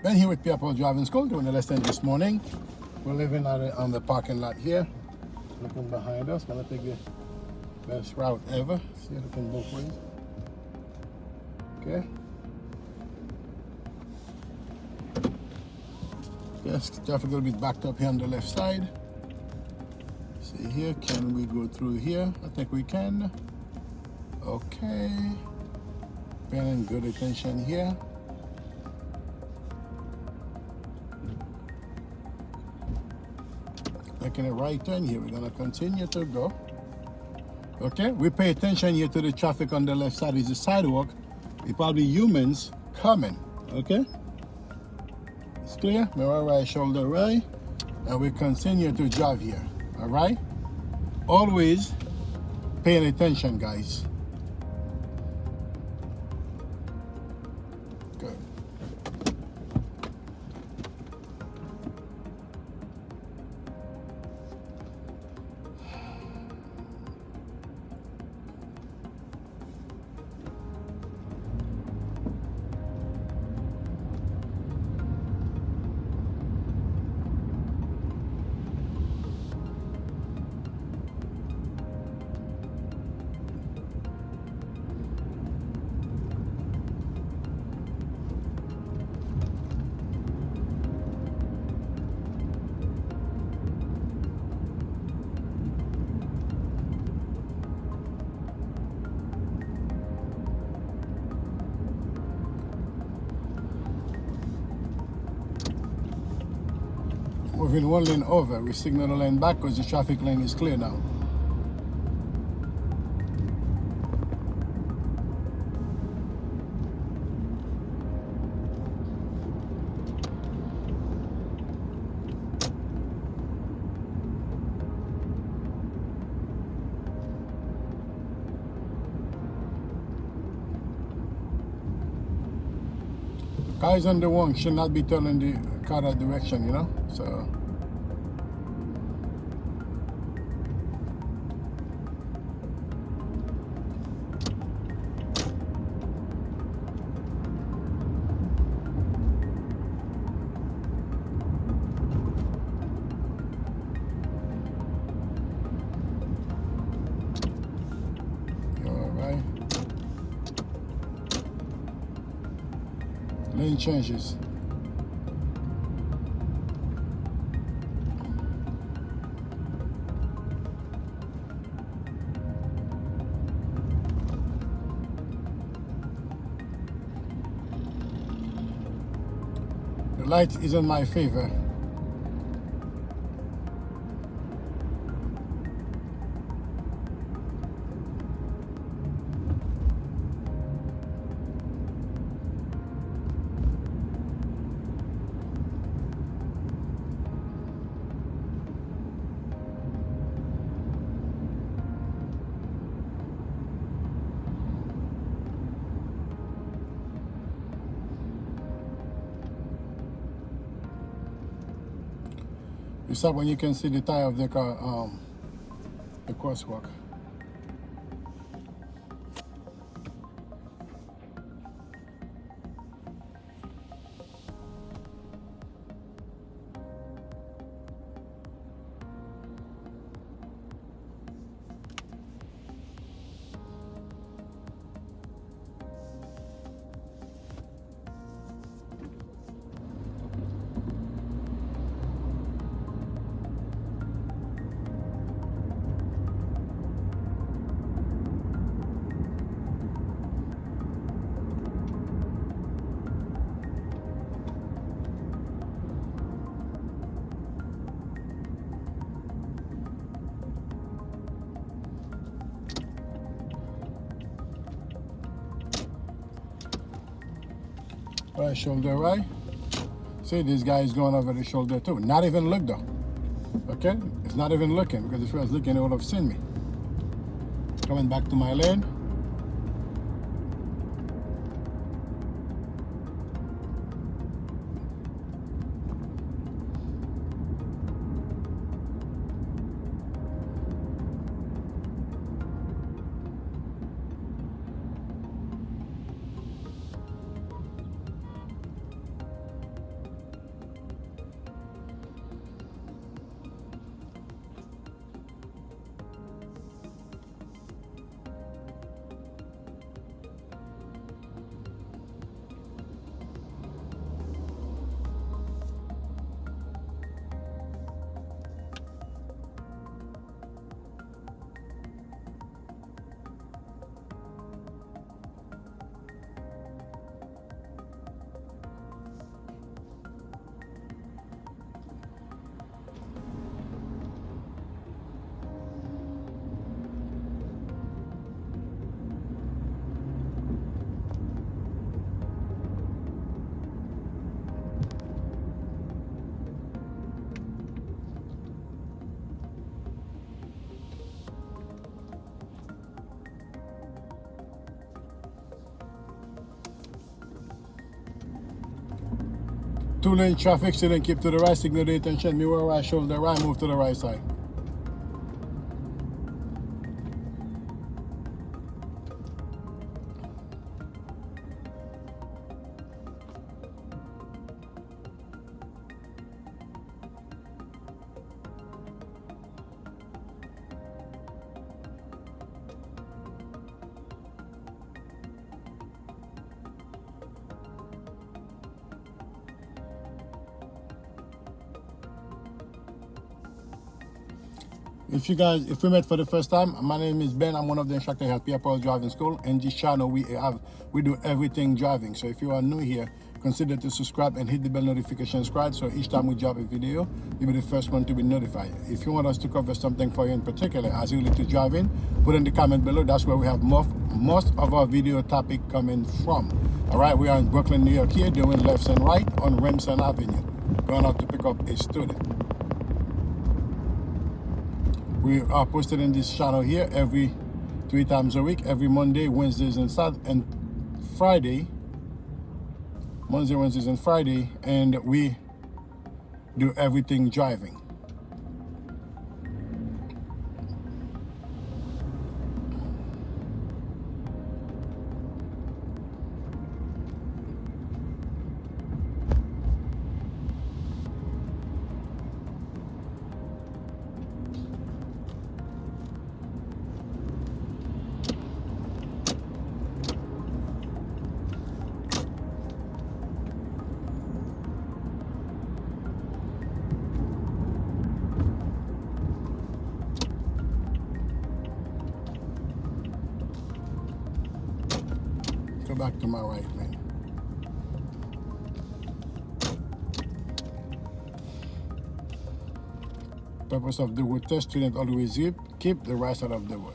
Been here with Pierre driving school, doing the lesson this morning. We're living on the parking lot here. Looking behind us, gonna take the best route ever. See, looking both ways. Okay. Yes, traffic will be backed up here on the left side. See here, can we go through here? I think we can. Okay. Paying good attention here. Making a right turn here. We're gonna continue to go. Okay, we pay attention here to the traffic on the left side is the sidewalk. It's probably humans coming. Okay, it's clear. Mirror right, shoulder right, and we continue to drive here. All right, always paying attention, guys. Good. Moving one lane over, we signal the lane back because the traffic lane is clear now. Guys on the one should not be turning the car that direction, you know? So lane changes. The light is in my favor. You stop when you can see the tire of the car, the crosswalk. Right shoulder right. See, this guy is going over the shoulder too. Not even look though. Okay? It's not even looking because if he was looking, he would have seen me. Coming back to my lane. Two-lane traffic, still keep to the right, signal the attention, mirror right, shoulder right, move to the right side. If we met for the first time, my name is Ben. I'm one of the instructors at Pierre Driving School. In this channel, we do everything driving. So if you are new here, consider to subscribe and hit the bell notification squad. So each time we drop a video, you'll be the first one to be notified. If you want us to cover something for you in particular, as related to driving, put in the comment below. That's where we have most of our video topic coming from. All right, we are in Brooklyn, New York here, doing lefts and right on Remsen Avenue, going out to pick up a student. We are posted in this channel here every 3 times a week, every Monday, Wednesdays, and Friday. Monday, Wednesdays, and Friday, and we do everything driving. Go back to my right lane. Purpose of the road test, student always keep the right side of the road.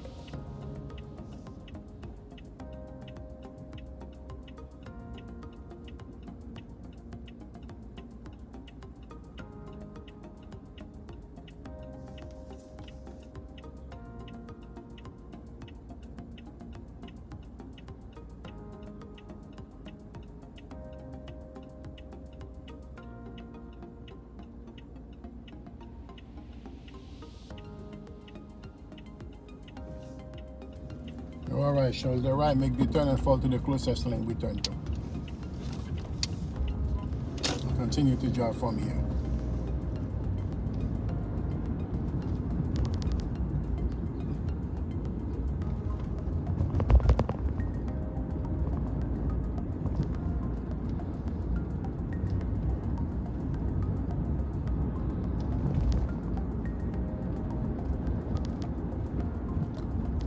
All right, shoulder right, make the turn and fall to the closest lane we turn to. And continue to drive from here.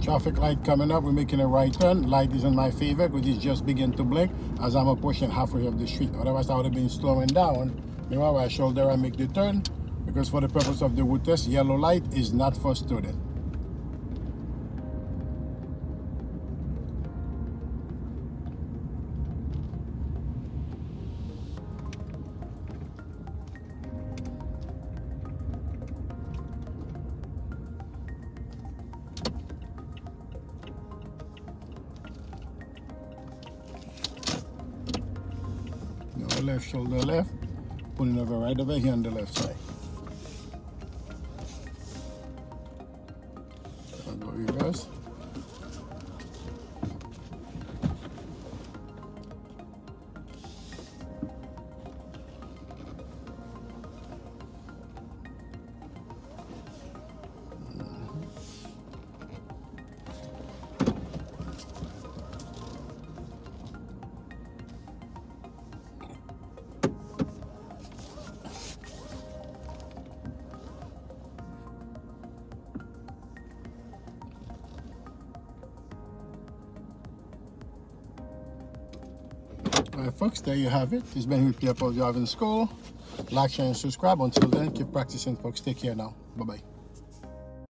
Traffic light coming up, we're making a right turn. Light is in my favor because it's just begin to blink as I'm approaching halfway of the street. Otherwise I would have been slowing down. Meanwhile, I shoulder and make the turn because for the purpose of the road test, yellow light is not for student. Left shoulder left, pulling over right over here on the left side. I'll go reverse. Alright folks, there you have it. It's been with Pierre Driving School. Like, share, and subscribe. Until then, keep practicing folks. Take care now. Bye-bye.